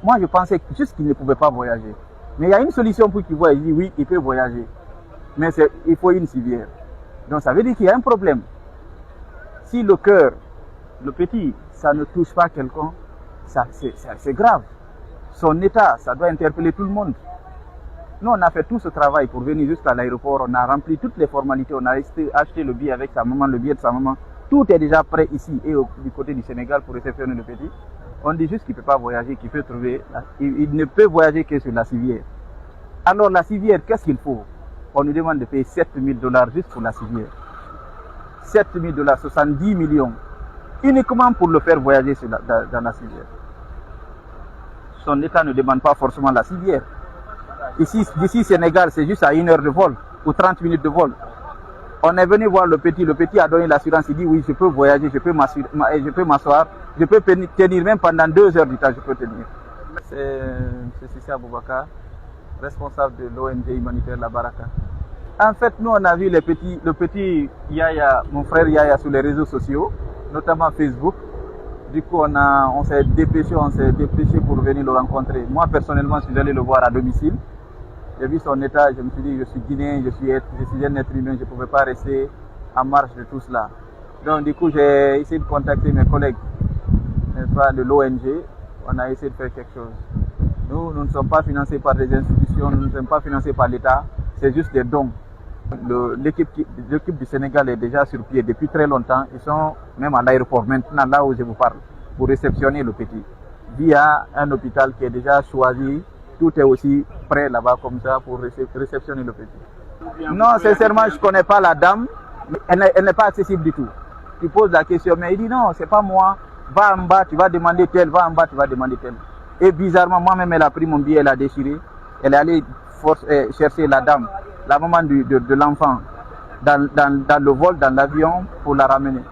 Moi, je pensais juste qu'il ne pouvait pas voyager. Mais il y a une solution pour qu'il voyage. Il dit oui, il peut voyager. Mais il faut une civière. Donc ça veut dire qu'il y a un problème. Si le cœur, le petit, ça ne touche pas quelqu'un, c'est grave. Son état, ça doit interpeller tout le monde. Nous, on a fait tout ce travail pour venir jusqu'à l'aéroport. On a rempli toutes les formalités. On a acheté le billet avec sa maman, le billet de sa maman. Tout est déjà prêt ici et du côté du Sénégal pour réceptionner le petit. On dit juste qu'il ne peut pas voyager, qu'il peut trouver. Il ne peut voyager que sur la civière. Alors la civière, qu'est-ce qu'il faut? On nous demande de payer $7 000 juste pour la civière. $7 000, 70 millions. Uniquement pour le faire voyager dans la civière. Son état ne demande pas forcément la civière. Ici, d'ici Sénégal, c'est juste à 1 heure de vol ou 30 minutes de vol. On est venu voir le petit a donné l'assurance, il dit oui, je peux voyager, je peux m'asseoir, je peux tenir même pendant 2 heures du temps, je peux tenir. C'est M. Sissi Aboubakar, responsable de l'ONG humanitaire La Baraka. En fait, nous on a vu le petit Yaya, mon frère Yaya sur les réseaux sociaux, notamment Facebook. Du coup, on s'est dépêché pour venir le rencontrer. Moi, personnellement, je suis allé le voir à domicile. J'ai vu son état, je me suis dit, je suis guinéen, je suis un être humain, je ne pouvais pas rester en marge de tout cela. Donc, du coup, j'ai essayé de contacter mes collègues, n'est-ce pas, de l'ONG. On a essayé de faire quelque chose. Nous ne sommes pas financés par des institutions, nous ne sommes pas financés par l'État, c'est juste des dons. L'équipe du Sénégal est déjà sur pied depuis très longtemps. Ils sont même à l'aéroport maintenant, là où je vous parle, pour réceptionner le petit. Via un hôpital qui est déjà choisi, tout est aussi prêt là-bas comme ça pour réceptionner le petit. Non, sincèrement, je ne connais pas la dame. Elle n'est pas accessible du tout. Tu poses la question, mais il dit non, c'est pas moi. Va en bas, tu vas demander tel, va en bas, tu vas demander tel. Et bizarrement, moi-même, elle a pris mon billet, elle a déchiré. Elle est allée chercher la dame, la maman de l'enfant, dans le vol, dans l'avion, pour la ramener.